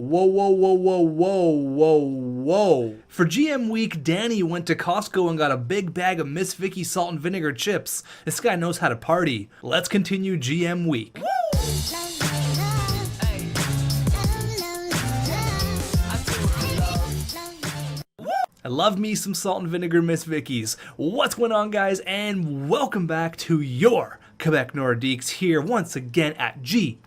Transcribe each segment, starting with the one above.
Whoa, whoa, whoa, whoa, whoa, whoa, whoa. For GM week, Danny went to Costco and got a big bag of Miss Vicky salt and vinegar chips. This guy knows how to party. Let's continue GM week. I love me some salt and vinegar Miss Vickies. What's going on, guys, and welcome back to your Quebec Nordiques here once again at GM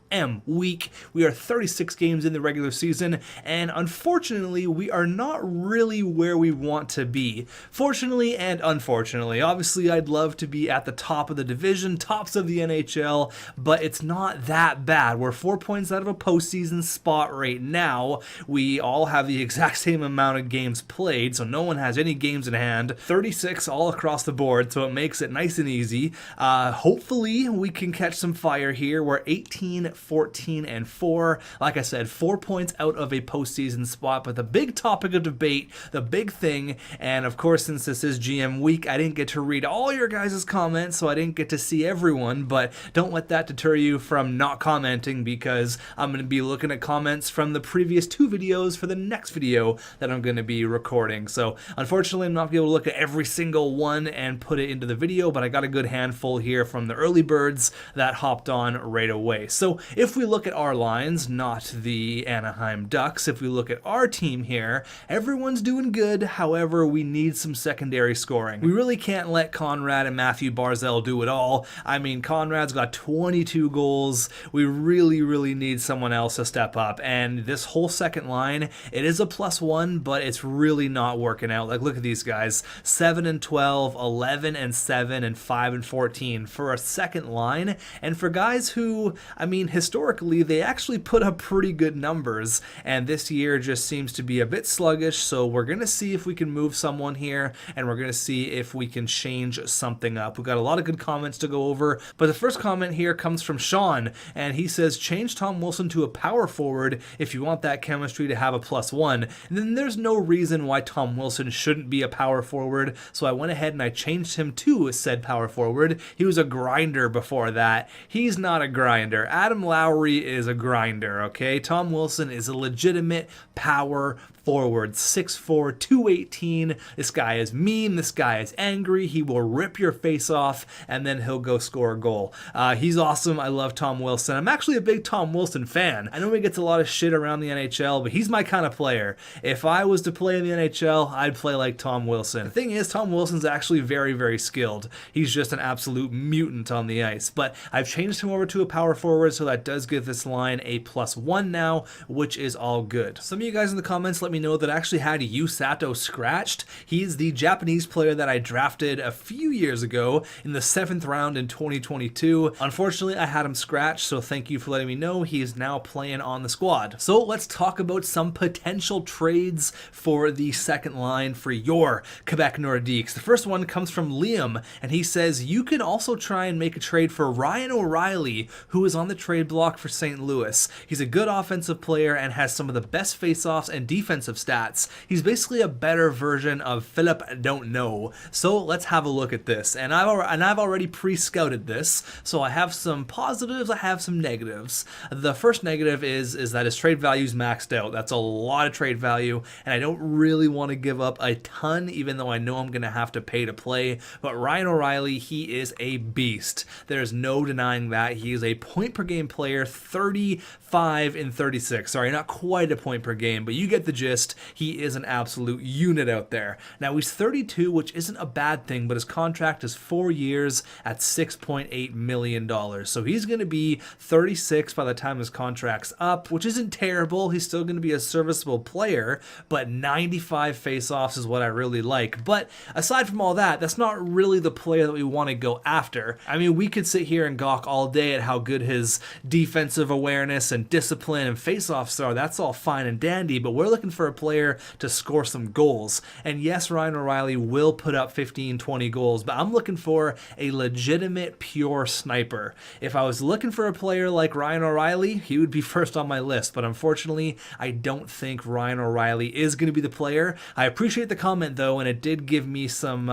week. We are 36 games in the regular season, and unfortunately, we are not really where we want to be. Fortunately and unfortunately, obviously, I'd love to be at the top of the division, tops of the NHL, but it's not that bad. We're 4 points out of a postseason spot right now. We all have the exact same amount of games played, so no one has any games in hand. 36 all across the board, so it makes it nice and easy. Hopefully, we can catch some fire here. We're 18, 14, and 4. Like I said, 4 points out of a postseason spot, but the big topic of debate, the big thing, and of course, since this is GM week, I didn't get to read all your guys' comments, so I didn't get to see everyone, but don't let that deter you from not commenting, because I'm going to be looking at comments from the previous 2 videos for the next video that I'm going to be recording. So unfortunately, I'm not going to be able to look at every single one and put it into the video, but I got a good handful here from the early birds that hopped on right away. So if we look at our lines, not the Anaheim Ducks, if we look at our team here, everyone's doing good. However, we need some secondary scoring. We really can't let Conrad and Matthew Barzal do it all. I mean, Conrad's got 22 goals. We really need someone else to step up. And this whole second line, it is a +1, but it's really not working out. Like, look at these guys, 7 and 12, 11 and 7, and 5 and 14 for a second line. And for guys who, I mean, historically, they actually put up pretty good numbers, and this year just seems to be a bit sluggish, so we're going to see if we can move someone here, and we're going to see if we can change something up. We've got a lot of good comments to go over, but the first comment here comes from Sean, and he says, change Tom Wilson to a power forward if you want that chemistry to have a +1. And then there's no reason why Tom Wilson shouldn't be a power forward, so I went ahead and I changed him to said power forward. He was a grinder before that. He's not a grinder. Adam Lowry is a grinder, okay? Tom Wilson is a legitimate power forward, 6'4", 218. This guy is mean. This guy is angry. He will rip your face off, and then he'll go score a goal. He's awesome. I love Tom Wilson. I'm actually a big Tom Wilson fan. I know he gets a lot of shit around the NHL, but he's my kind of player. If I was to play in the NHL, I'd play like Tom Wilson. The thing is, Tom Wilson's actually very skilled. He's just an absolute mutant on the ice. But I've changed him over to a power forward, so that does give this line a +1 now, which is all good. Some of you guys in the comments let me know that I actually had Yu Sato scratched. He's the Japanese player that I drafted a few years ago in the 7th round in 2022. Unfortunately, I had him scratched, so thank you for letting me know. He is now playing on the squad. So let's talk about some potential trades for the second line for your Quebec Nordiques. The first one comes from Liam, and he says, you can also try and make a trade for Ryan O'Reilly, who is on the trade block for St. Louis. He's a good offensive player and has some of the best faceoffs and defensive stats. He's basically a better version of Philip Don't Know. So let's have a look at this. And I've already pre-scouted this, so I have some positives, I have some negatives. The first negative is that his trade value is maxed out. That's a lot of trade value, and I don't really want to give up a ton, even though I know I'm going to have to pay to play. But Ryan O'Reilly, he is a beast. There's no denying that. He is a point per game player, 35 in 36. Sorry, not quite a point per game, but you get the gist. He is an absolute unit out there. Now, he's 32, which isn't a bad thing, but his contract is 4 years at $6.8 million. So he's going to be 36 by the time his contract's up, which isn't terrible. He's still going to be a serviceable player, but 95 faceoffs is what I really like. But aside from all that, that's not really the player that we want to go after. I mean, we could sit here and gawk all day at how good his defensive awareness and discipline and faceoffs are. That's all fine and dandy, but we're looking for for a player to score some goals. And yes, Ryan O'Reilly will put up 15, 20 goals, but I'm looking for a legitimate, pure sniper. If I was looking for a player like Ryan O'Reilly, he would be first on my list, but unfortunately, I don't think Ryan O'Reilly is going to be the player. I appreciate the comment though, and it did give me some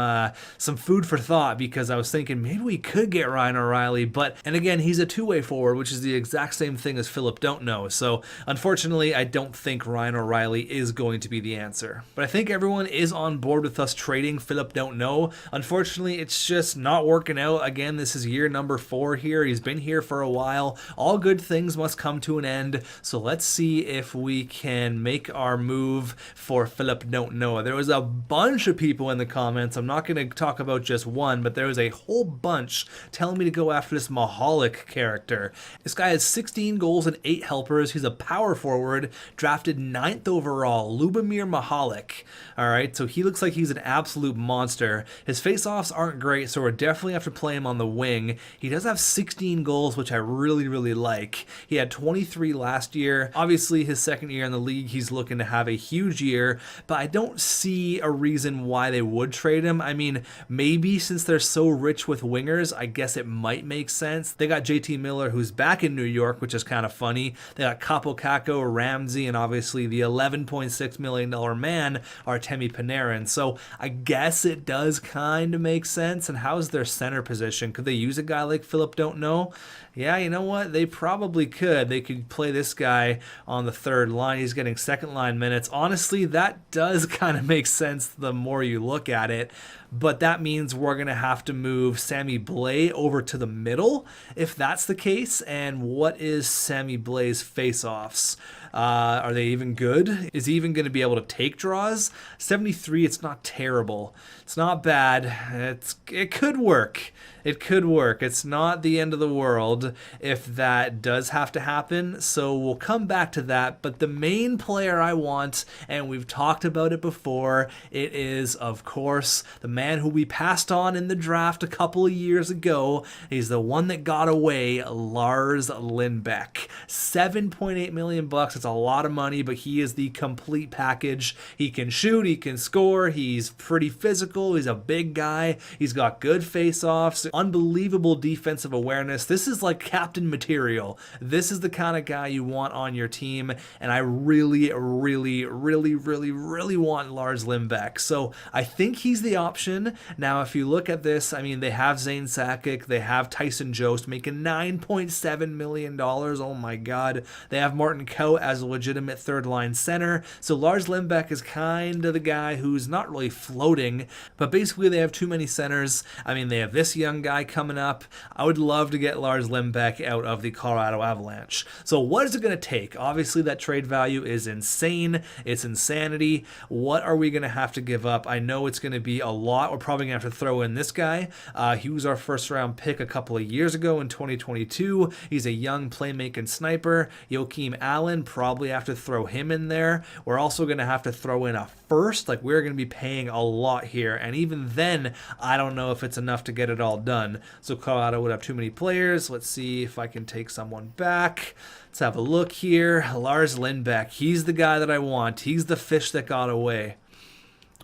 food for thought, because I was thinking maybe we could get Ryan O'Reilly, but, and again, he's a two-way forward, which is the exact same thing as Philip Don't Know. So unfortunately, I don't think Ryan O'Reilly is going to be the answer. But I think everyone is on board with us trading Philip Don't Know. Unfortunately, it's just not working out. Again, this is year number 4 here. He's been here for a while. All good things must come to an end. So let's see if we can make our move for Philip Don't Know. There was a bunch of people in the comments. I'm not going to talk about just one, but there was a whole bunch telling me to go after this Mahalik character. This guy has 16 goals and 8 helpers. He's a power forward, drafted 9th overall, Lubomir Mahalik. All right, so he looks like he's an absolute monster. His face-offs aren't great, so we're definitely have to play him on the wing. He does have 16 goals, which I really, really like. He had 23 last year. Obviously, his second year in the league, he's looking to have a huge year, but I don't see a reason why they would trade him. I mean, maybe since they're so rich with wingers, I guess it might make sense. They got JT Miller, who's back in New York, which is kind of funny. They got Capo Caco, Ramsey, and obviously the $11.6 million man, Artemi Panarin. So I guess it does kind of make sense. And how's their center position? Could they use a guy like Philip Don't Know? Yeah, you know what? They probably could. They could play this guy on the third line. He's getting second line minutes. Honestly, that does kind of make sense the more you look at it. But that means we're going to have to move Sammy Blais over to the middle, if that's the case. And what is Sammy Blais' face-offs? Are they even good? Is he even going to be able to take draws? 73, it's not terrible. It's not bad. It could work. It could work. It's not the end of the world if that does have to happen. So we'll come back to that. But the main player I want, and we've talked about it before, it is, of course, the man who we passed on in the draft a couple of years ago. He's the one that got away, Lars Lindbeck. $7.8 million bucks. It's a lot of money, but he is the complete package. He can shoot, he can score, he's pretty physical, he's a big guy, he's got good face-offs, unbelievable defensive awareness. This is like captain material. This is the kind of guy you want on your team, and I really, really, really, really, really want Lars Lindbeck. So I think he's the option. Now, if you look at this, I mean, they have Zane Sakic, they have Tyson Jost making $9.7 million. Oh my God. They have Martin Coe as a legitimate third-line center. So Lars Lindbeck is kind of the guy who's not really floating, but basically they have too many centers. I mean, they have this young guy coming up. I would love to get Lars Lindbeck out of the Colorado Avalanche. So what is it going to take? Obviously, that trade value is insane. It's insanity. What are we going to have to give up? I know it's going to be a lot. We're probably going to have to throw in this guy. He was our first-round pick a couple of years ago in 2022. He's a young playmaking sniper. Joakim Allen, probably have to throw him in there. We're also going to have to throw in a first. Like, we're going to be paying a lot here. And even then, I don't know if it's enough to get it all done. So Colorado would have too many players. Let's see if I can take someone back. Let's have a look here. Lars Lindbeck. He's the guy that I want. He's the fish that got away.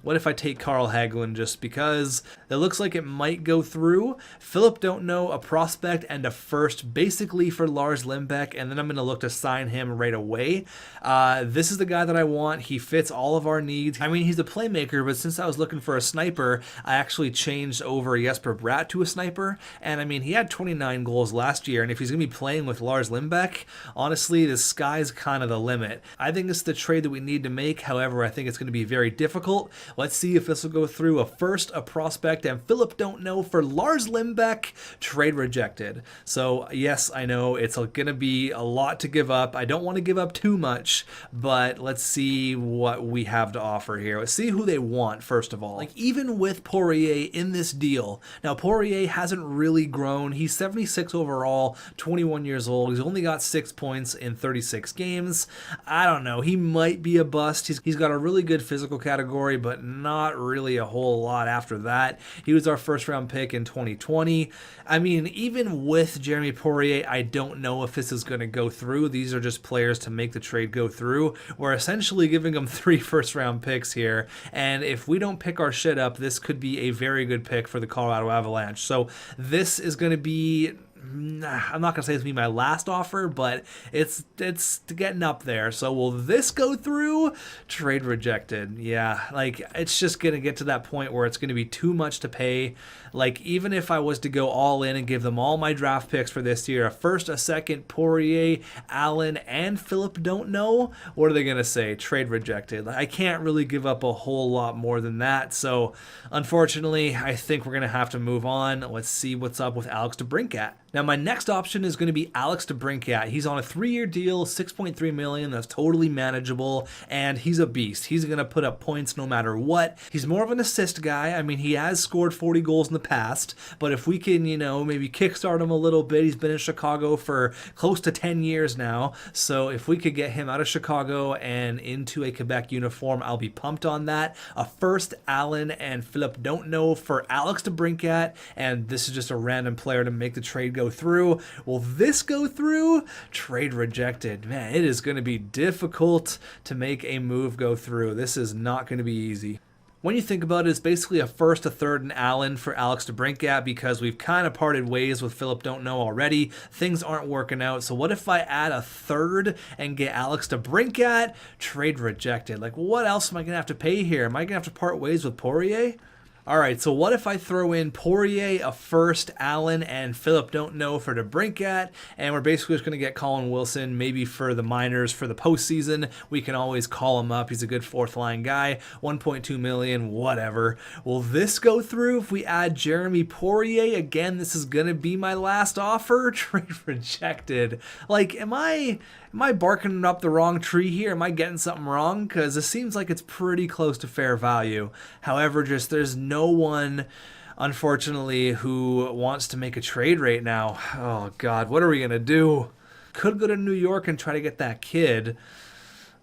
What if I take Carl Hagelin just because it looks like it might go through? Philip Don't Know, a prospect and a first basically for Lars Lindbeck, and then I'm going to look to sign him right away. This is the guy that I want. He fits all of our needs. I mean, he's a playmaker, but since I was looking for a sniper, I actually changed over Jesper Bratt to a sniper, and I mean, he had 29 goals last year, and if he's going to be playing with Lars Lindbeck, honestly, the sky's kind of the limit. I think it's the trade that we need to make. However, I think it's going to be very difficult. Let's see if this will go through. A first, a prospect, and Philip Don't Know for Lars Lindbeck. Trade rejected. So yes, I know it's going to be a lot to give up. I don't want to give up too much, but let's see what we have to offer here. Let's see who they want, first of all. Like, even with Poirier in this deal, now Poirier hasn't really grown. He's 76 overall, 21 years old. He's only got 6 points in 36 games. I don't know. He might be a bust. He's got a really good physical category, but but not really a whole lot after that. He was our first round pick in 2020. I mean, even with Jeremy Poirier, I don't know if this is going to go through. These are just players to make the trade go through. We're essentially giving them 3 first round picks here, and if we don't pick our shit up, this could be a very good pick for the Colorado Avalanche. So this is going to be, I'm not going to say it's going to be my last offer, but it's getting up there. So will this go through? Trade rejected. Yeah, like it's just going to get to that point where it's going to be too much to pay. Like even if I was to go all in and give them all my draft picks for this year, a first, a second, Poirier, Allen, and Philip don't know, what are they going to say? Trade rejected. I can't really give up a whole lot more than that. So unfortunately, I think we're going to have to move on. Let's see what's up with Alex DeBrincat. Now, my next option is going to be Alex DeBrincat. He's on a 3-year deal, $6.3 million. That's totally manageable, and he's a beast. He's going to put up points no matter what. He's more of an assist guy. I mean, he has scored 40 goals in the past, but if we can, maybe kickstart him a little bit, he's been in Chicago for close to 10 years now, so if we could get him out of Chicago and into a Quebec uniform, I'll be pumped on that. A first, Allen and Philip don't know for Alex DeBrincat, and this is just a random player to make the trade go through. Will this go through? Trade rejected. Man, it is going to be difficult to make a move go through. This is not going to be easy. When you think about it, it's basically a first, a third, and Allen for Alex DeBrincat because we've kind of parted ways with Philip don't know already. Things aren't working out. So what if I add a third and get Alex DeBrincat? Trade rejected. Like, what else am I going to have to pay here? Am I going to have to part ways with Poirier? All right, so what if I throw in Poirier, a first, Allen, and Philip don't know for DeBrincat, and we're basically just going to get Colin Wilson, maybe for the minors for the postseason. We can always call him up. He's a good fourth-line guy, $1.2 million, whatever. Will this go through if we add Jeremy Poirier? Again, this is going to be my last offer. Trade rejected. Like, am I barking up the wrong tree here? Am I getting something wrong? Because it seems like it's pretty close to fair value. However, just there's no one, unfortunately, who wants to make a trade right now. Oh, God, what are we going to do? Could go to New York and try to get that kid.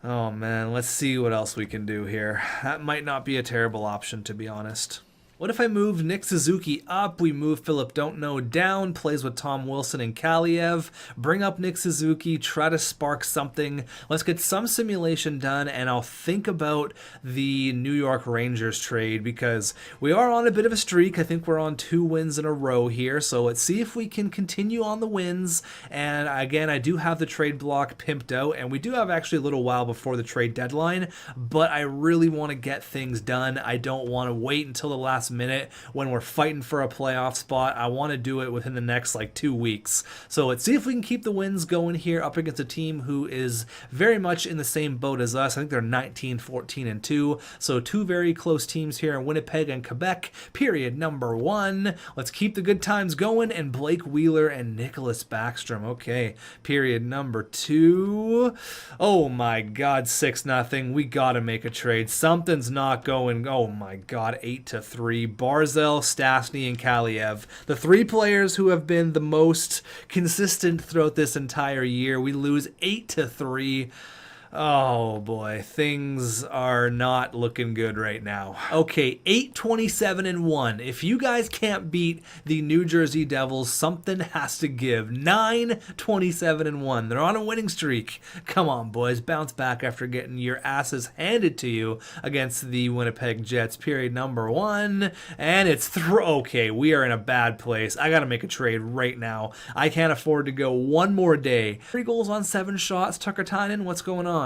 Oh, man, let's see what else we can do here. That might not be a terrible option, to be honest. What if I move Nick Suzuki up, we move Philip don't know down, plays with Tom Wilson and Kaliev, bring up Nick Suzuki, try to spark something. Let's get some simulation done, and I'll think about the New York Rangers trade because we are on a bit of a streak. I think we're on 2 wins in a row here, so let's see if we can continue on the wins. And again, I do have the trade block pimped out, and we do have actually a little while before the trade deadline, but I really want to get things done. I don't want to wait until the last minute when we're fighting for a playoff spot. I want to do it within the next 2 weeks. So let's see if we can keep the wins going here up against a team who is very much in the same boat as us. I think they're 19, 14, and 2. So 2 very close teams here in Winnipeg and Quebec. Period number 1. Let's keep the good times going. And Blake Wheeler and Nicholas Backstrom. Okay. Period number 2. Oh my God, 6-0. We gotta make a trade. Something's not going. Oh my God, 8-3. Barzal, Stastny, and Kaliev. The 3 players who have been the most consistent throughout this entire year. We lose 8-3. Oh boy, things are not looking good right now. Okay, 8-27-1. If you guys can't beat the New Jersey Devils, something has to give. 9-27-1. They're on a winning streak. Come on, boys, bounce back after getting your asses handed to you against the Winnipeg Jets. Period number 1. And it's okay, we are in a bad place. I gotta make a trade right now. I can't afford to go one more day. 3 goals on 7 shots. Tucker Tynan, what's going on?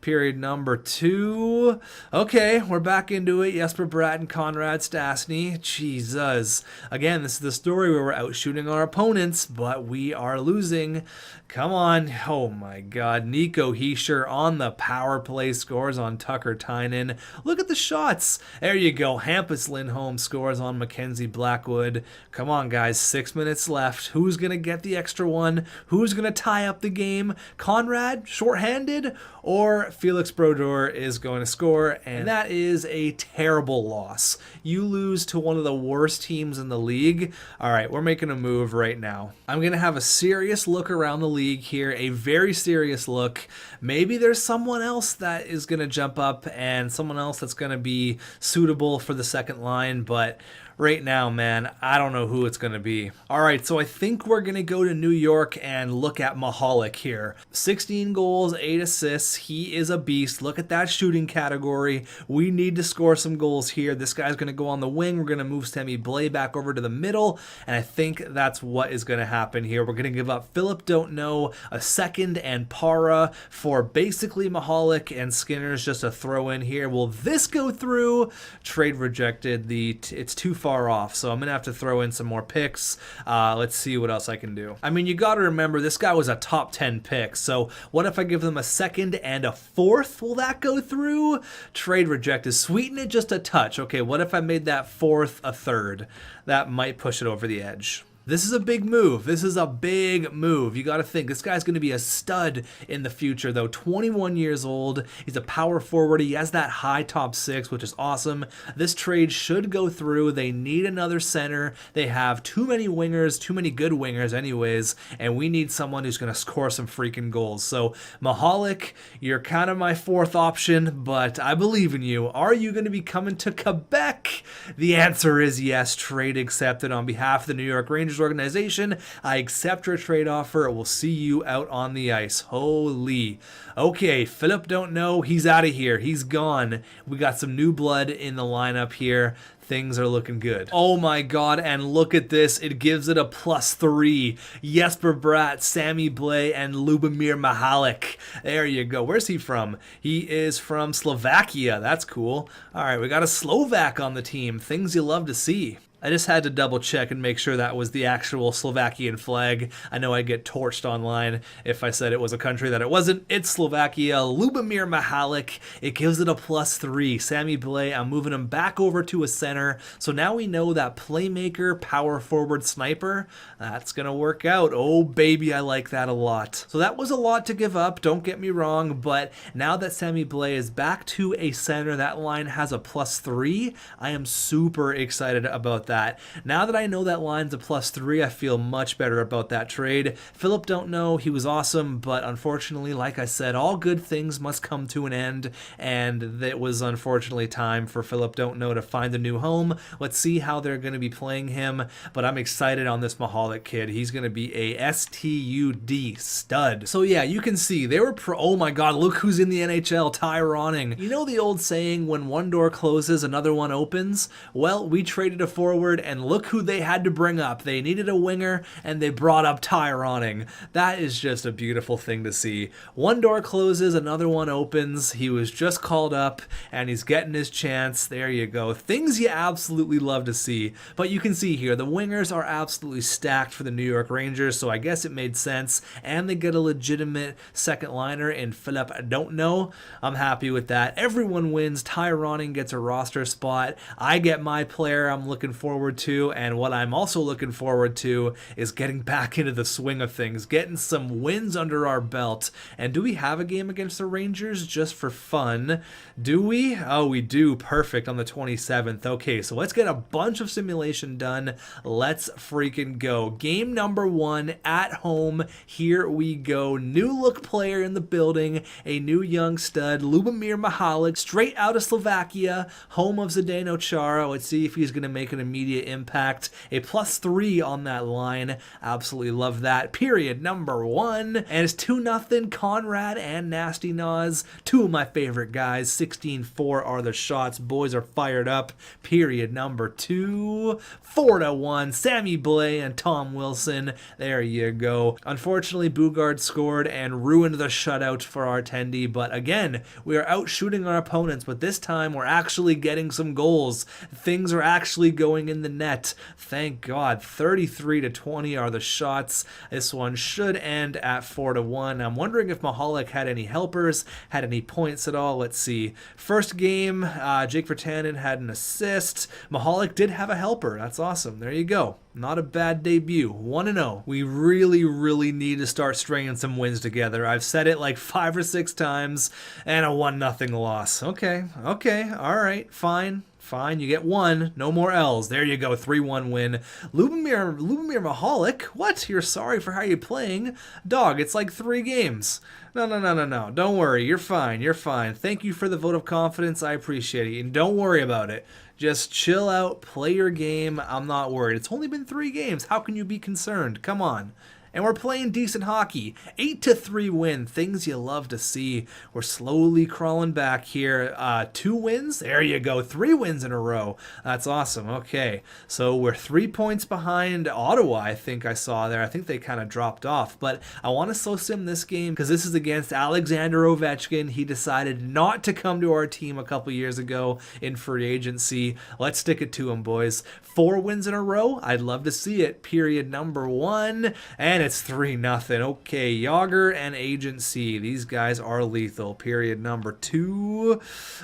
Period number 2. Okay, we're back into it. Jesper Bratt and Conrad Stastny. Jesus. Again, this is the story where we're out shooting our opponents, but we are losing. Come on. Oh my God. Nico Hischier on the power play scores on Tucker Tynan. Look at the shots. There you go. Hampus Lindholm scores on Mackenzie Blackwood. Come on, guys. 6 minutes left. Who's going to get the extra one? Who's going to tie up the game? Conrad, shorthanded? or Felix Brodeur is going to score, and that is a terrible loss. You lose to one of the worst teams in the league. All right, we're making a move right now. I'm going to have a serious look around the league here, a very serious look. Maybe there's someone else that is going to jump up and someone else that's going to be suitable for the second line, but right now, man, I don't know who it's going to be. All right, so I think we're going to go to New York and look at Mahalik here. 16 goals, 8 assists. He is a beast. Look at that shooting category. We need to score some goals here. This guy's going to go on the wing. We're going to move Sammy Blais back over to the middle, and I think that's what is going to happen here. We're going to give up Philip Don't Know, a second, and Para for basically Mahalik, and Skinner's just a throw in here. Will this go through? Trade rejected. It's too far off, so I'm gonna have to throw in some more picks. Let's see what else I can do. I mean, you gotta remember this guy was a top 10 pick, so what if I give them a second and a fourth? Will that go through? Trade rejected. Sweeten it just a touch. Okay, what if I made that fourth a third? That might push it over the edge. This is a big move. This is a big move. You got to think this guy's going to be a stud in the future, though. 21 years old. He's a power forward. He has that high top six, which is awesome. This trade should go through. They need another center. They have too many wingers, too many good wingers anyways, and we need someone who's going to score some freaking goals. So Mahalik, you're kind of my fourth option, but I believe in you. Are you going to be coming to Quebec? The answer is yes. Trade accepted on behalf of the New York Rangers organization. I accept your trade offer. We'll see you out on the ice. Holy. Okay, Philip Don't Know. He's out of here. He's gone. We got some new blood in the lineup here. Things are looking good. Oh my god, and look at this. It gives it a +3. Jesper Bratt, Sammy Blais, and Lubomir Mahalik. There you go. Where's he from? He is from Slovakia. That's cool. All right, we got a Slovak on the team. Things you love to see. I just had to double check and make sure that was the actual Slovakian flag. I know I'd get torched online if I said it was a country that it wasn't. It's Slovakia. Lubomir Mahalik. It gives it a +3. Sammy Blais, I'm moving him back over to a center. So now we know that playmaker, power forward, sniper, that's going to work out. Oh, baby, I like that a lot. So that was a lot to give up. Don't get me wrong. But now that Sammy Blais is back to a center, that line has a +3. I am super excited about that. Now that I know that line's a +3, I feel much better about that trade. Philip Don't Know, he was awesome, but unfortunately, like I said, all good things must come to an end, and it was unfortunately time for Philip Don't Know to find a new home. Let's see how they're going to be playing him, but I'm excited on this Mahalik kid. He's going to be a STUD stud. So yeah, you can see they were oh my god, look who's in the NHL, Ty Ronning. You know the old saying, when one door closes, another one opens? Well, we traded a forward, and look who they had to bring up. They needed a winger, and they brought up Ty Ronning. That is just a beautiful thing to see. One door closes, another one opens. He was just called up, and he's getting his chance. There you go. Things you absolutely love to see. But you can see here, the wingers are absolutely stacked for the New York Rangers, so I guess it made sense, and they get a legitimate second liner in Philip Don't Know. I'm happy with that. Everyone wins. Ty Ronning gets a roster spot. I get my player I'm looking forward to, and what I'm also looking forward to is getting back into the swing of things, getting some wins under our belt. And do we have a game against the Rangers just for fun? Do we? Oh, we do. Perfect, on the 27th. Okay, so let's get a bunch of simulation done. Let's freaking go. Game number 1 at home. Here we go. New look player in the building, a new young stud, Lubomir Mahalik, straight out of Slovakia, home of Zdeno Chara. Let's see if he's going to make an immediate impact. A +3 on that line. Absolutely love that. Period number 1. And it's 2-0 Conrad and Nasty Nas. Two of my favorite guys. 16-4 are the shots. Boys are fired up. Period number 2. 4-1. Sammy Blais and Tom Wilson. There you go. Unfortunately, Bugard scored and ruined the shutout for our attendee. But again, we are out shooting our opponents. But this time, we're actually getting some goals. Things are actually going in the net. Thank God. 33-20 are the shots. This one should end at 4-1. I'm wondering if Mahalik had any helpers, had any points at all. Let's see. First game, Jake Virtanen had an assist. Mahalik did have a helper. That's awesome. There you go. Not a bad debut. 1-0. We really need to start stringing some wins together. I've said it like 5 or 6 times, and a 1-0 loss. Okay, all right, fine. You get 1, no more L's. There you go, 3-1 win. Lubomir Mahalik, what? You're sorry for how you're playing? Dog, it's like 3 games. No. Don't worry, you're fine. Thank you for the vote of confidence. I appreciate it. And don't worry about it. Just chill out, play your game. I'm not worried. It's only been 3 games. How can you be concerned? Come on. And we're playing decent hockey. 8-3 win. Things you love to see. We're slowly crawling back here. 2 wins. There you go. 3 wins in a row. That's awesome. Okay. So we're 3 points behind Ottawa, I think I saw there. I think they kind of dropped off. But I want to slow sim this game because this is against Alexander Ovechkin. He decided not to come to our team a couple years ago in free agency. Let's stick it to him, boys. 4 wins in a row. I'd love to see it. Period number 1. And it's 3-0. Okay, Yager and Agency. These guys are lethal. Period number 2.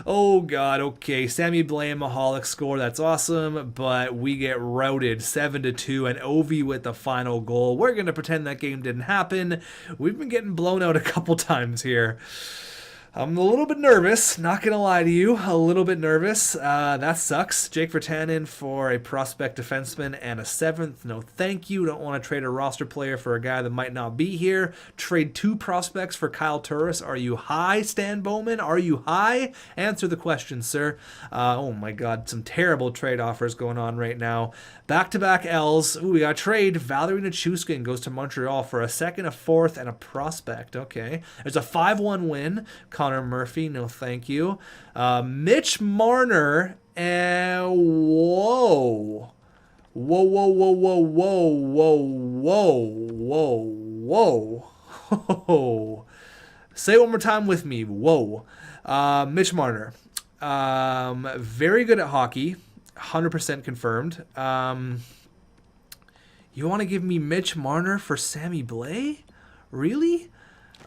Oh, God. Okay, Sammy Blais and Mahalik score. That's awesome. But we get routed 7-2. And Ovi with the final goal. We're going to pretend that game didn't happen. We've been getting blown out a couple times here. I'm a little bit nervous, not going to lie to you, a little bit nervous. That sucks. Jake Virtanen for a prospect defenseman and a 7th. No thank you. Don't want to trade a roster player for a guy that might not be here. Trade 2 prospects for Kyle Turris. Are you high, Stan Bowman? Are you high? Answer the question, sir. Oh my God, some terrible trade offers going on right now. Back-to-back L's. Ooh, we got a trade. Valerie Nichushkin goes to Montreal for a 2nd, a 4th, and a prospect. Okay. There's a 5-1 win. Connor Murphy, no thank you. Mitch Marner, and whoa. Say it one more time with me. Whoa. Mitch Marner. Very good at hockey. 100% confirmed. You want to give me Mitch Marner for Sammy Blais? Really?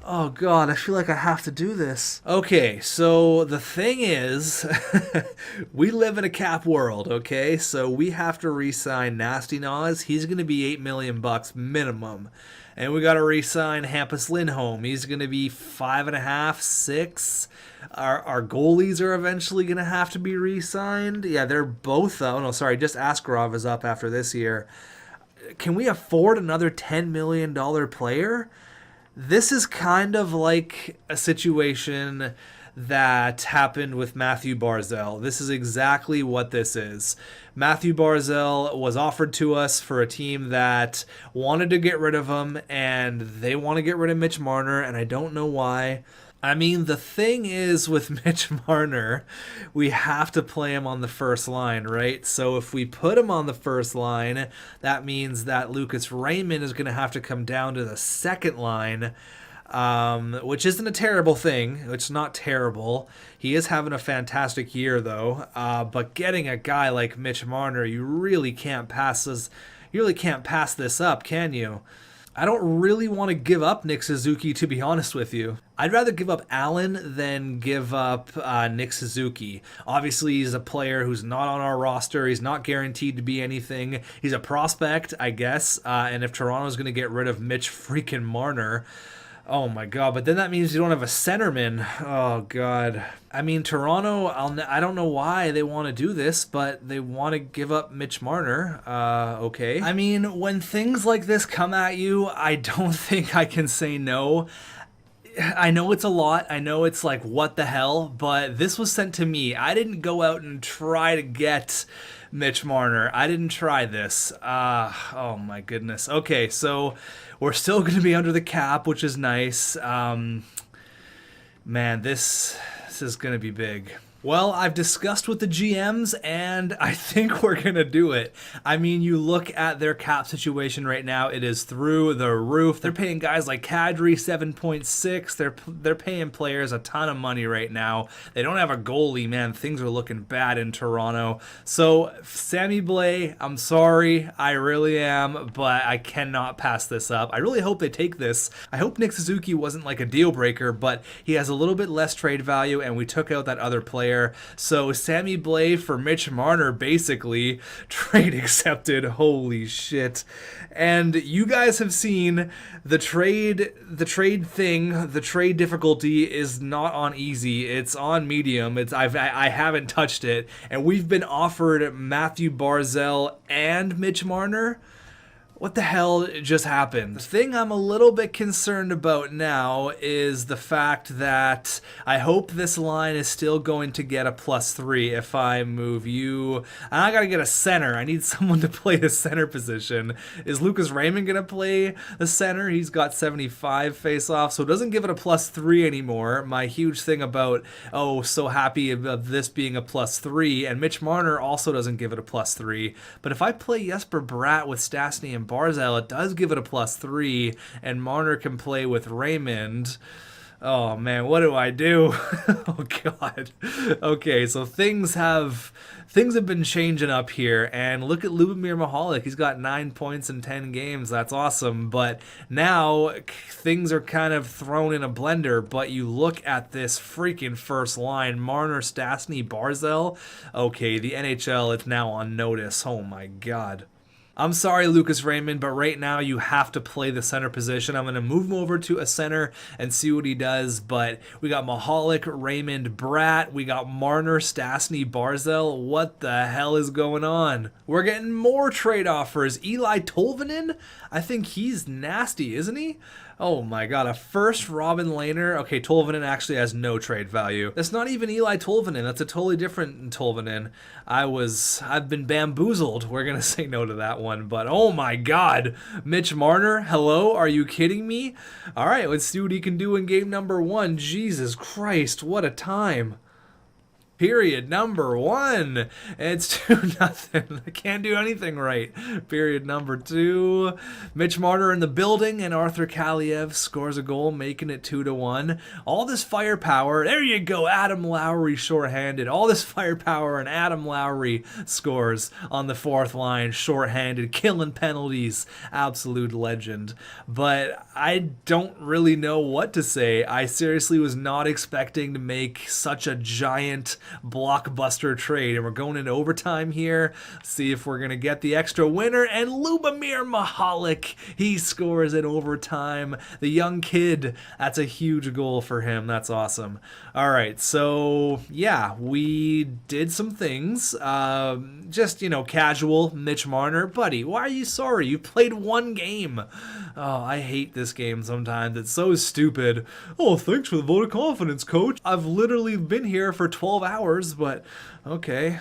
Oh, God, I feel like I have to do this. Okay, so the thing is, we live in a cap world, okay? So we have to re-sign Nasty Nas. He's going to be $8 million minimum. And we got to re-sign Hampus Lindholm. He's going to be 5.5, 6. Our goalies are eventually going to have to be re-signed. Yeah, they're both, oh no, sorry, just Askarov is up after this year. Can we afford another $10 million player? This is kind of like a situation that happened with Matthew Barzal. This is exactly what this is. Matthew Barzal was offered to us for a team that wanted to get rid of him, and they want to get rid of Mitch Marner, and I don't know why. I mean, the thing is with Mitch Marner, we have to play him on the first line, right? So if we put him on the first line, that means that Lucas Raymond is going to have to come down to the second line, which isn't a terrible thing. It's not terrible. He is having a fantastic year, though. But getting a guy like Mitch Marner, you really can't pass this. You really can't pass this up, can you? I don't really want to give up Nick Suzuki, to be honest with you. I'd rather give up Allen than give up Nick Suzuki. Obviously, he's a player who's not on our roster. He's not guaranteed to be anything. He's a prospect, I guess. And if Toronto's going to get rid of Mitch freaking Marner, oh my God, but then that means you don't have a centerman. Oh God. I mean, Toronto, I don't know why they want to do this, but they want to give up Mitch Marner. Okay. I mean, when things like this come at you, I don't think I can say no. I know it's a lot. I know it's like, what the hell? But this was sent to me. I didn't go out and try to get Mitch Marner. I didn't try this. Oh my goodness. Okay, so we're still going to be under the cap, which is nice. Man, this is going to be big. Well, I've discussed with the GMs, and I think we're going to do it. I mean, you look at their cap situation right now, it is through the roof. They're paying guys like Kadri 7.6. They're paying players a ton of money right now. They don't have a goalie, man. Things are looking bad in Toronto. So, Sammy Blais, I'm sorry. I really am, but I cannot pass this up. I really hope they take this. I hope Nick Suzuki wasn't like a deal breaker, but he has a little bit less trade value, and we took out that other player. So Sammy Blais for Mitch Marner, basically. Trade accepted. Holy shit. And you guys have seen the trade difficulty is not on easy. It's on medium. I haven't touched it. And we've been offered Matthew Barzal and Mitch Marner. What the hell just happened? The thing I'm a little bit concerned about now is the fact that I hope this line is still going to get a +3 if I move you. And I gotta get a center. I need someone to play the center position. Is Lucas Raymond gonna play the center? He's got 75 face-off, so it doesn't give it a +3 anymore. My huge thing about, so happy of this being a +3, and Mitch Marner also doesn't give it a +3. But if I play Jesper Bratt with Stastny and Barzal, it does give it a +3, and Marner can play with Raymond. Oh man, what do I do? Oh god. Okay, so things have been changing up here, and look at Lubomir Mahalik. He's got 9 points in 10 games. That's awesome, but now things are kind of thrown in a blender. But you look at this freaking first line: Marner, Stastny, Barzal. Okay, the NHL is now on notice. Oh my god. I'm sorry, Lucas Raymond, but right now you have to play the center position. I'm going to move him over to a center and see what he does, but we got Mahalik, Raymond, Bratt. We got Marner, Stastny, Barzal. What the hell is going on? We're getting more trade offers. Eli Tolvanen? I think he's nasty, isn't he? Oh my god, a first Robin Lehner. Okay, Tolvanen actually has no trade value. That's not even Eli Tolvanen. That's a totally different Tolvanen. I've been bamboozled. We're gonna say no to that one, but oh my god. Mitch Marner, hello? Are you kidding me? All right, let's see what he can do in game number 1. Jesus Christ, what a time. Period number 1. It's 2-0. I can't do anything right. Period number 2. Mitch Marner in the building, and Arthur Kaliev scores a goal, making it 2-1. All this firepower. There you go. Adam Lowry shorthanded. All this firepower, and Adam Lowry scores on the 4th line, shorthanded, killing penalties. Absolute legend. But I don't really know what to say. I seriously was not expecting to make such a giant blockbuster trade, and we're going into overtime here. See if we're gonna get the extra winner, and Lubomir Mahalik, he scores in overtime. The young kid, that's a huge goal for him. That's awesome. All right, so yeah, we did some things, just casual. Mitch Marner, buddy, why are you sorry? You played 1 game. Oh, I hate this game sometimes. It's so stupid. Oh, thanks for the vote of confidence, coach. I've literally been here for 12 hours, but okay.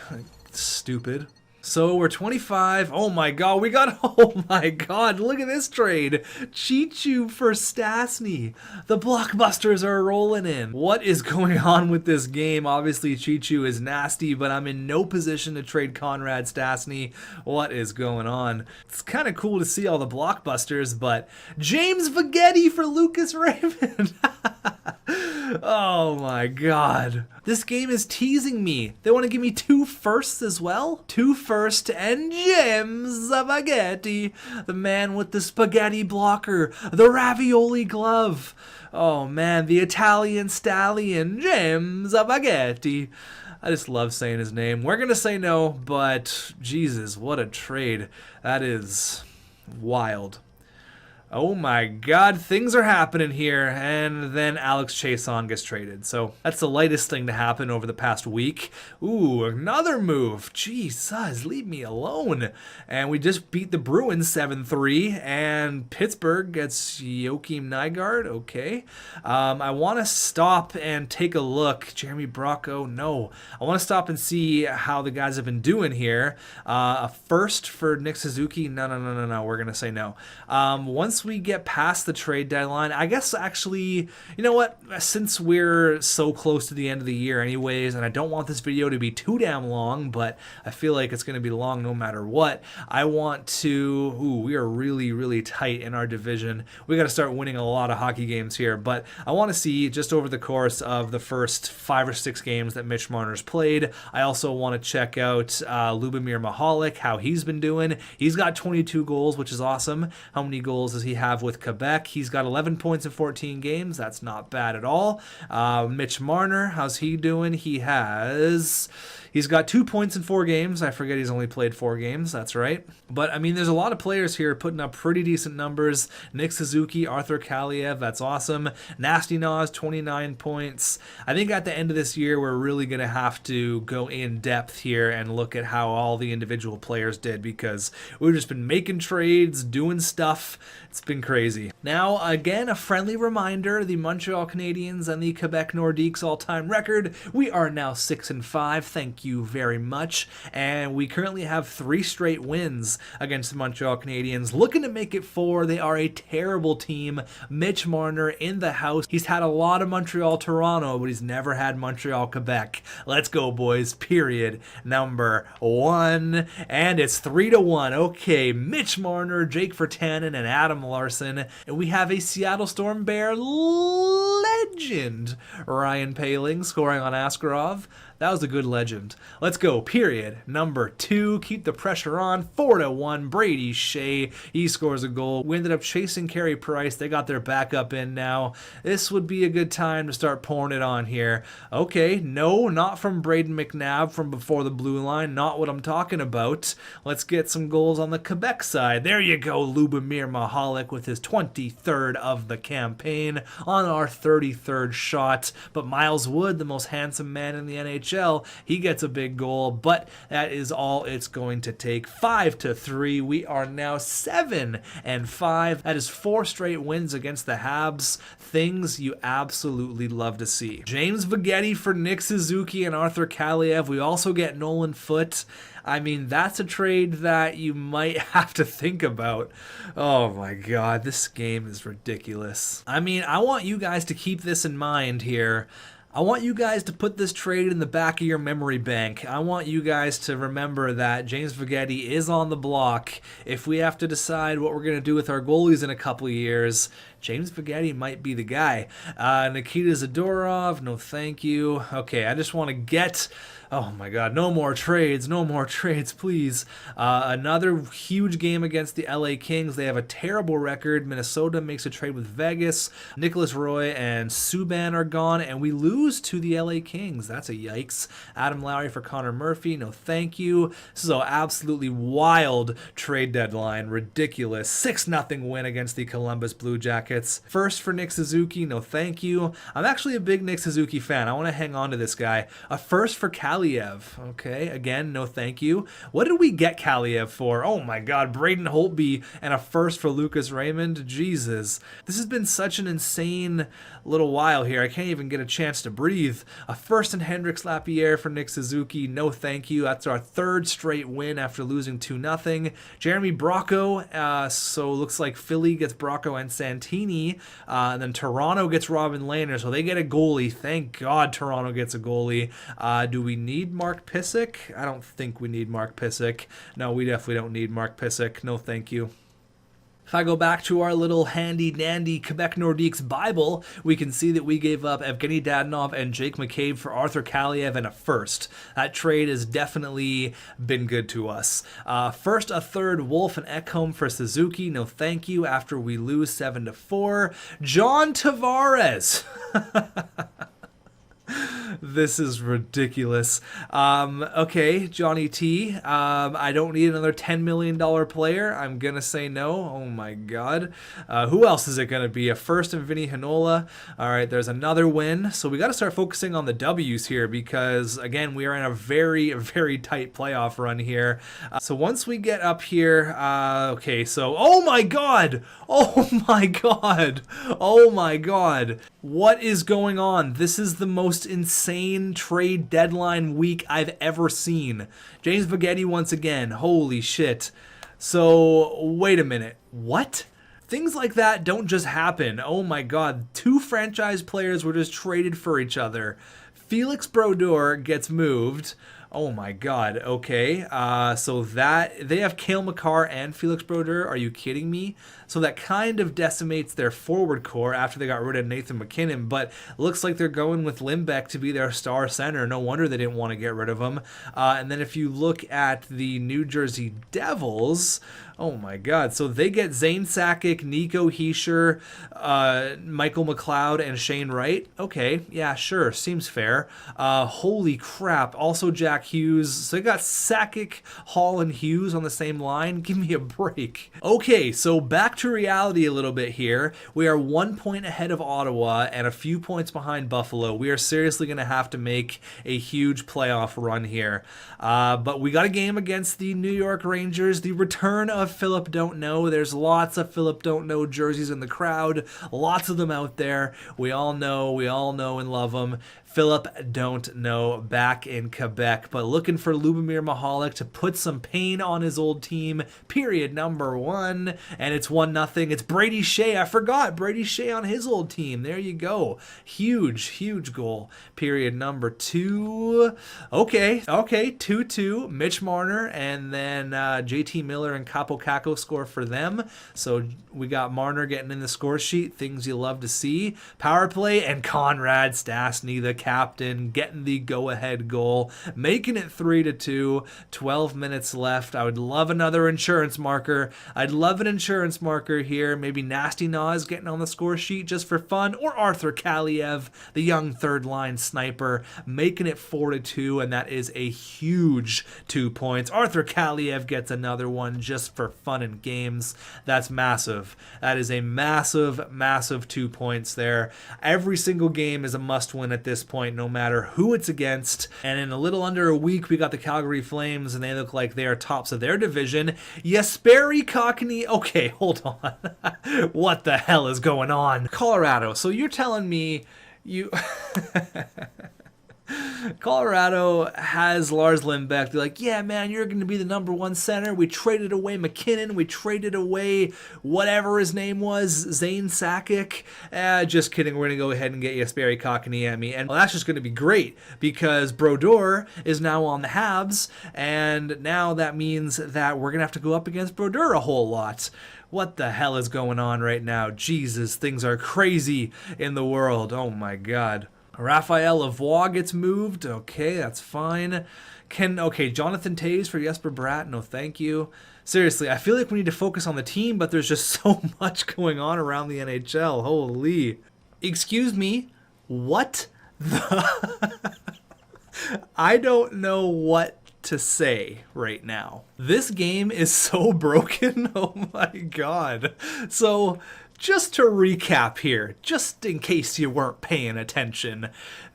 Stupid. So we're 25. Oh my god, oh my god, look at this trade. Chichu for Stastny. The blockbusters are rolling in. What is going on with this game? Obviously, Chichu is nasty, but I'm in no position to trade Conrad Stastny. What is going on? It's kind of cool to see all the blockbusters, but James Vignetti for Lucas Raymond. Oh my god. This game is teasing me. They want to give me 2 firsts as well? 2 firsts and James Vignetti. The man with the spaghetti blocker. The ravioli glove. Oh man, the Italian stallion. James Vignetti. I just love saying his name. We're going to say no, but Jesus, what a trade. That is wild. Oh my god, things are happening here, and then Alex Chason gets traded. So that's the lightest thing to happen over the past week. Ooh, another move. Jesus, leave me alone. And we just beat the Bruins 7-3, and Pittsburgh gets Joakim Nygard. Okay. I want to stop and take a look. Jeremy Bracco, no. I want to stop and see how the guys have been doing here. A first for Nick Suzuki. No. We're going to say no. Once once we get past the trade deadline, I guess actually, you know what? Since we're so close to the end of the year anyways, and I don't want this video to be too damn long, but I feel like it's going to be long no matter what, I want to... Ooh, we are really, really tight in our division. We got to start winning a lot of hockey games here, but I want to see just over the course of the first 5 or 6 games that Mitch Marner's played. I also want to check out Lubomir Mahalik, how he's been doing. He's got 22 goals, which is awesome. How many goals does he have with Quebec? He's got 11 points in 14 games. That's not bad at all. Mitch Marner, how's he doing? He's got 2 points in 4 games. I forget he's only played 4 games. That's right. But, I mean, there's a lot of players here putting up pretty decent numbers. Nick Suzuki, Arthur Kaliev, that's awesome. Nasty Nas, 29 points. I think at the end of this year, we're really going to have to go in depth here and look at how all the individual players did, because we've just been making trades, doing stuff. It's been crazy. Now, again, a friendly reminder, the Montreal Canadiens and the Quebec Nordiques all-time record. We are now 6-5. Thank you very much. And we currently have 3 straight wins against the Montreal Canadiens, looking to make it 4. They are a terrible team. Mitch Marner in the house. He's had a lot of Montreal-Toronto, but he's never had Montreal-Quebec. Let's go, boys. Period. Number 1. And it's 3-1. Okay, Mitch Marner, Jake Virtanen, and Adam Larson. And we have a Seattle Storm Bear legend, Ryan Poehling, scoring on Askarov. That was a good legend. Let's go. Period. Number 2. Keep the pressure on. 4-1. Brady Shea. He scores a goal. We ended up chasing Carey Price. They got their backup in now. This would be a good time to start pouring it on here. Okay. No, not from Braden McNabb from before the blue line. Not what I'm talking about. Let's get some goals on the Quebec side. There you go. Lubomir Mahalik with his 23rd of the campaign on our 33rd shot. But Miles Wood, the most handsome man in the NHL, he gets a big goal, but that is all it's going to take. 5-3. We are now 7-5. That is 4 straight wins against the Habs. Things you absolutely love to see. James Vegetti for Nick Suzuki and Arthur Kaliev. We also get Nolan Foote. I mean, that's a trade that you might have to think about. Oh my God, this game is ridiculous. I mean, I want you guys to keep this in mind here. I want you guys to put this trade in the back of your memory bank. I want you guys to remember that James Vegetti is on the block. If we have to decide what we're going to do with our goalies in a couple of years, James Vegetti might be the guy. Nikita Zadorov, no thank you. Okay, I just want to get... Oh my God, no more trades, please. Another huge game against the LA Kings. They have a terrible record. Minnesota makes a trade with Vegas. Nicholas Roy and Subban are gone, and we lose to the LA Kings. That's a yikes. Adam Lowry for Connor Murphy, no thank you. This is an absolutely wild trade deadline. Ridiculous. 6-0 win against the Columbus Blue Jackets. First for Nick Suzuki, no thank you. I'm actually a big Nick Suzuki fan. I want to hang on to this guy. A first for Kaliev. Okay, again, no thank you. What did we get Kaliev for? Oh my God, Braden Holtby and a first for Lucas Raymond. Jesus. This has been such an insane little while here. I can't even get a chance to breathe. A first and Hendrix Lapierre for Nick Suzuki. No thank you. That's our 3rd straight win after losing 2-0. Jeremy Bracco. So looks like Philly gets Bracco and Santini. And then Toronto gets Robin Lehner. So they get a goalie. Thank God Toronto gets a goalie. Do we need Mark Pysyk? I don't think we need Mark Pysyk. No, we definitely don't need Mark Pysyk. No thank you. If I go back to our little handy-dandy Quebec Nordiques Bible, we can see that we gave up Evgeny Dadonov and Jake McCabe for Arthur Kaliev and a first. That trade has definitely been good to us. First, a third, Wolf and Ekholm for Suzuki. No thank you after we lose 7-4. John Tavares. This is ridiculous. Okay, Johnny T. I don't need another $10 million player. I'm going to say no. Oh my God. Who else is it going to be? A first and Vinny Hinola. All right, there's another win. So we got to start focusing on the W's here because, again, we are in a very, very tight playoff run here. So once we get up here, okay, so, oh my God. Oh my God. Oh my God. What is going on? This is the most insane trade deadline week I've ever seen. James Vegetti once again. Holy shit. So, wait a minute. What? Things like that don't just happen. Oh my god, 2 franchise players were just traded for each other. Felix Brodeur gets moved. Oh my god, okay. So that, they have Cale Makar and Felix Brodeur. Are you kidding me? So that kind of decimates their forward core after they got rid of Nathan McKinnon, but looks like they're going with Lindbeck to be their star center. No wonder they didn't want to get rid of him. And then if you look at the New Jersey Devils, oh my god, so they get Zane Sakic, Nico Hischier, Michael McLeod, and Shane Wright. Okay, yeah, sure, seems fair. Holy crap, also Jack Hughes. So they got Sakic, Hall, and Hughes on the same line. Give me a break. Okay, so back to reality a little bit here. We are 1 point ahead of Ottawa and a few points behind Buffalo. We are seriously going to have to make a huge playoff run here. But we got a game against the New York Rangers. The return of Philip Don't Know. There's lots of Philip Don't Know jerseys in the crowd. Lots of them out there. We all know and love them. Philip Don't Know back in Quebec, but looking for Lubomir Mahalik to put some pain on his old team. Period number 1, and it's 1-0. It's Brady Shea. I forgot Brady Shea on his old team. There you go. Huge goal. Period number 2. Okay, 2-2. Mitch Marner and then JT Miller and Capo Caco score for them. So we got Marner getting in the score sheet. Things you love to see. Power play and Conrad Stastny, the captain, getting the go-ahead goal, making it 3-2. 12 minutes left. I would love another insurance marker. I'd love an insurance marker here. Maybe Nasty Nas getting on the score sheet just for fun, or Arthur Kaliev, the young third-line sniper, making it 4-2, and that is a huge 2 points. Arthur Kaliev gets another one just for fun and games. That's massive. That is a massive 2 points there. Every single game is a must-win at this point, no matter who it's against. And in a little under a week, we got the Calgary Flames, and they look like they are tops of their division. Jesperi Kotkaniemi. Okay, hold on. What the hell is going on? Colorado. So you're telling me you... Colorado has Lars Lindbeck. They're like, yeah, man, you're going to be the #1 center. We traded away McKinnon. We traded away whatever his name was, Zane Sakic. Just kidding. We're going to go ahead and get Jesperi Kotkaniemi. And well, that's just going to be great because Brodeur is now on the Habs. And now that means that we're going to have to go up against Brodeur a whole lot. What the hell is going on right now? Jesus, things are crazy in the world. Oh, my God. Raphael Lavoie gets moved. Okay, that's fine. Jonathan Toews for Jesper Bratt. No, thank you. Seriously, I feel like we need to focus on the team, but there's just so much going on around the NHL. Holy. Excuse me. What the... I don't know what to say right now. This game is so broken. Oh my God. So... just to recap here, just in case you weren't paying attention,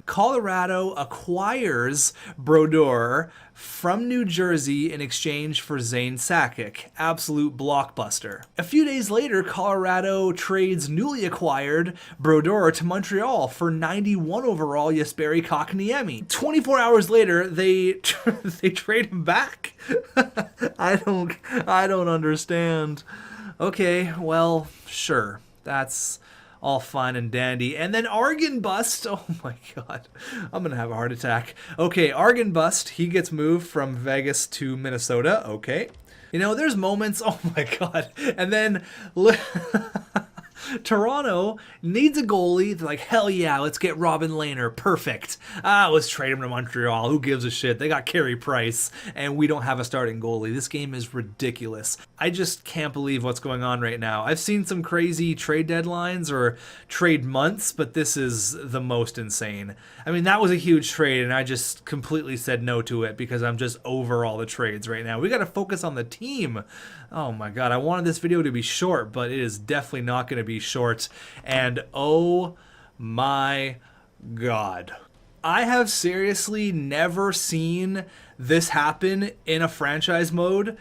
Colorado acquires Brodeur from New Jersey in exchange for Zane Sakic. Absolute blockbuster. A few days later, Colorado trades newly acquired Brodeur to Montreal for 91 overall Jesperi Kotkaniemi. 24 hours later, they trade him back? I don't understand. Okay, well, sure. That's all fine and dandy. And then Argan Bust. Oh my God. I'm going to have a heart attack. Okay, Argan Bust. He gets moved from Vegas to Minnesota. Okay. You know, there's moments. Oh my God. And then... Toronto needs a goalie. They're like, hell yeah, let's get Robin Lehner. Perfect. Let's trade him to Montreal. Who gives a shit? They got Carey Price, and we don't have a starting goalie. This game is ridiculous. I just can't believe what's going on right now. I've seen some crazy trade deadlines or trade months, but this is the most insane. I mean, that was a huge trade, and I just completely said no to it because I'm just over all the trades right now. We got to focus on the team. Oh my God, I wanted this video to be short, but it is definitely not going to be short. And oh my God. I have seriously never seen this happen in a franchise mode.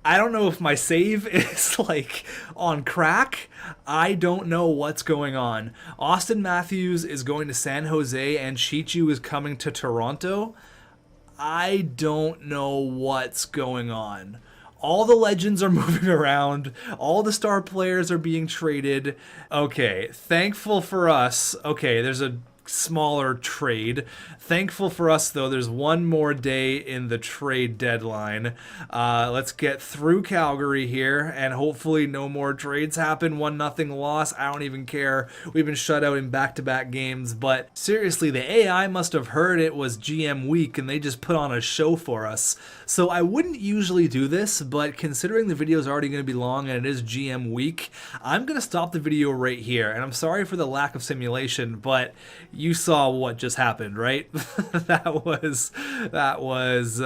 I don't know if my save is like on crack. I don't know what's going on. Austin Matthews is going to San Jose and Chichu is coming to Toronto. I don't know what's going on. All the legends are moving around. All the star players are being traded. Okay, thankful for us. Okay, there's a smaller trade. Thankful for us, though, there's one more day in the trade deadline. Let's get through Calgary here, and hopefully no more trades happen. 1-0 loss. I don't even care. We've been shut out in back-to-back games, but seriously, the AI must have heard it was GM week, and they just put on a show for us. So I wouldn't usually do this, but considering the video is already going to be long and it is GM week, I'm going to stop the video right here. And I'm sorry for the lack of simulation, but you saw what just happened, right? that was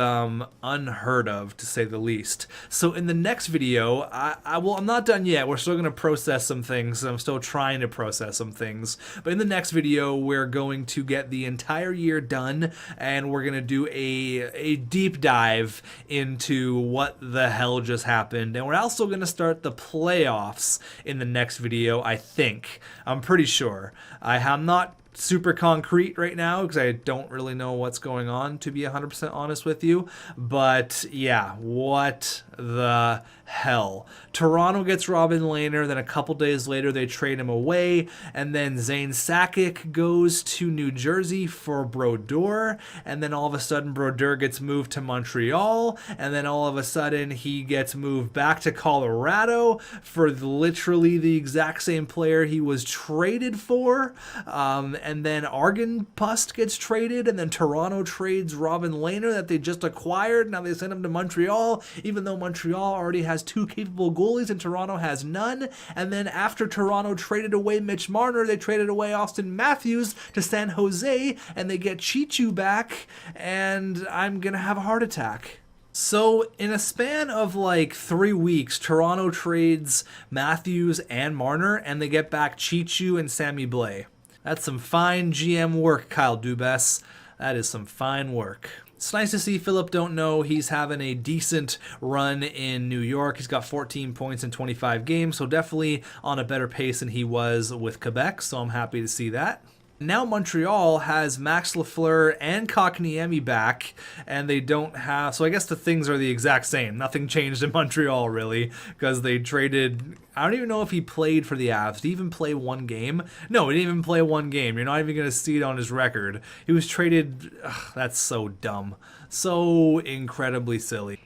unheard of, to say the least. So in the next video, I'm not done yet. We're still going to process some things. I'm still trying to process some things. But in the next video, we're going to get the entire year done, and we're going to do a deep dive into what the hell just happened. And we're also going to start the playoffs in the next video, I think. I'm pretty sure. I'm not super concrete right now because I don't really know what's going on, to be 100% honest with you. But yeah, what the hell. Toronto gets Robin Lehner, then a couple days later they trade him away, and then Zane Sakic goes to New Jersey for Brodeur, and then all of a sudden Brodeur gets moved to Montreal, and then all of a sudden he gets moved back to Colorado for literally the exact same player he was traded for, and then Argan Pust gets traded, and then Toronto trades Robin Lehner that they just acquired. Now they send him to Montreal, even though Montreal already has two capable goalies and Toronto has none. And then after Toronto traded away Mitch Marner, they traded away Austin Matthews to San Jose, and they get Chichu back, and I'm gonna have a heart attack. So in a span of like 3 weeks, Toronto trades Matthews and Marner, and they get back Chichu and Sammy Blais. That's some fine GM work, Kyle Dubas. That is some fine work. It's nice to see Philip Don't Know. He's having a decent run in New York. He's got 14 points in 25 games, so definitely on a better pace than he was with Quebec, so I'm happy to see that. Now Montreal has Max Lafleur and Kotkaniemi back, and they don't have... So I guess the things are the exact same. Nothing changed in Montreal, really, because they traded... I don't even know if he played for the Avs. Did he even play one game? No, he didn't even play one game. You're not even going to see it on his record. He was traded... Ugh, that's so dumb. So incredibly silly.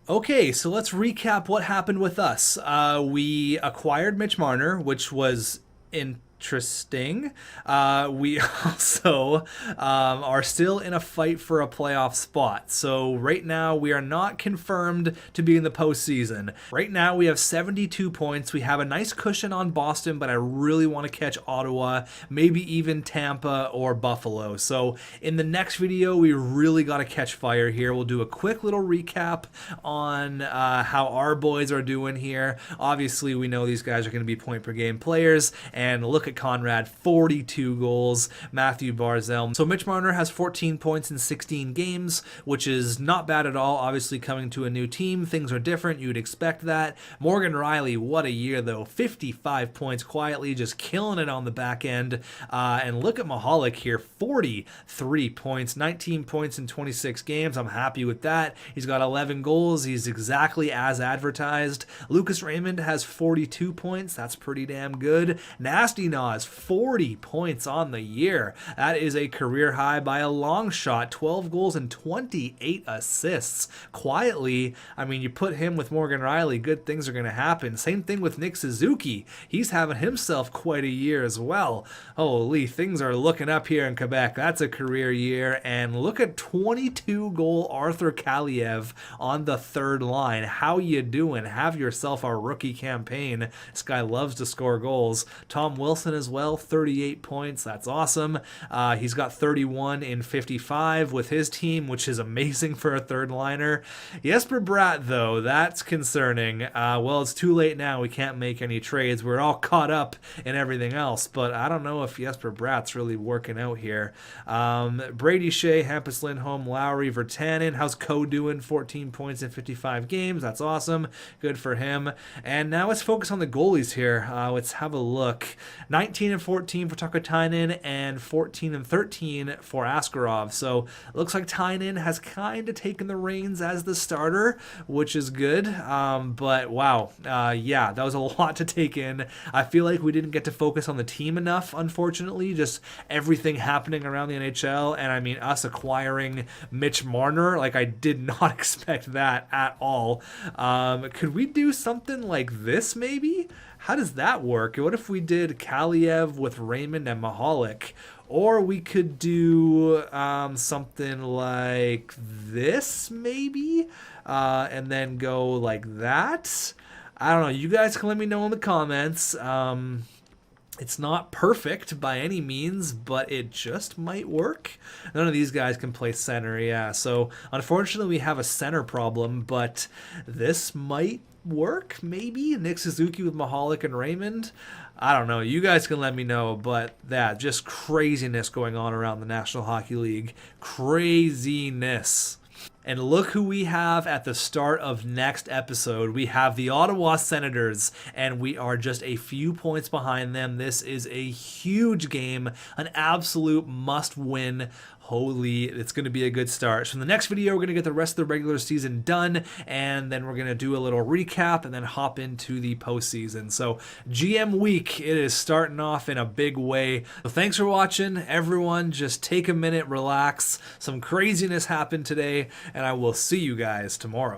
Okay, so let's recap what happened with us. We acquired Mitch Marner, which was interesting. We also are still in a fight for a playoff spot. So right now we are not confirmed to be in the postseason. Right now we have 72 points. We have a nice cushion on Boston, but I really want to catch Ottawa, maybe even Tampa or Buffalo. So in the next video, we really got to catch fire here. We'll do a quick little recap on how our boys are doing here. Obviously, we know these guys are going to be point per game players, and look at Conrad, 42 goals, Matthew Barzell. So Mitch Marner has 14 points in 16 games, which is not bad at all. Obviously, coming to a new team, things are different. You'd expect that. Morgan Rielly, what a year, though. 55 points quietly, just killing it on the back end. And look at Mahalik here, 43 points, 19 points in 26 games. I'm happy with that. He's got 11 goals. He's exactly as advertised. Lucas Raymond has 42 points. That's pretty damn good. Nasty Nas, 40 points on the year. That is a career high by a long shot. 12 goals and 28 assists. Quietly, I mean, you put him with Morgan Rielly, good things are going to happen. Same thing with Nick Suzuki. He's having himself quite a year as well. Holy, things are looking up here in Quebec. That's a career year. And look at 22-goal Arthur Kaliev on the third line. How you doing? Have yourself a rookie campaign. This guy loves to score goals. Tom Wilson as well, 38 points. That's awesome. He's got 31 in 55 with his team, which is amazing for a third liner. Jesper Bratt, though, that's concerning. Well, it's too late now. We can't make any trades. We're all caught up in everything else, but I don't know if Jesper Bratt's really working out here. Brady Shea, Hampus Lindholm, Lowry, Virtanen. How's Ko doing? 14 points in 55 games. That's awesome. Good for him. And now let's focus on the goalies here. Let's have a look. 19 and 14 for Takatainen and 14 and 13 for Askarov. So it looks like Tynan has kind of taken the reins as the starter, which is good. But wow, yeah, that was a lot to take in. I feel like we didn't get to focus on the team enough, unfortunately. Just everything happening around the NHL, and I mean us acquiring Mitch Marner, like I did not expect that at all. Could we do something like this maybe? How does that work? What if we did Kaliev with Raymond and Mahalik? Or we could do something like this maybe, and then go like that. I don't know. You guys can let me know in the comments. It's not perfect by any means, but it just might work. None of these guys can play center, yeah. So unfortunately, we have a center problem, but this might work, maybe? Nick Suzuki with Mahalik and Raymond? I don't know. You guys can let me know, but that just craziness going on around the National Hockey League. Craziness. And look who we have at the start of next episode. We have the Ottawa Senators, and we are just a few points behind them. This is a huge game, an absolute must-win. Holy, it's going to be a good start. So in the next video, we're going to get the rest of the regular season done, and then we're going to do a little recap and then hop into the postseason. So GM week, it is starting off in a big way. So thanks for watching, everyone. Just take a minute, relax. Some craziness happened today, and I will see you guys tomorrow.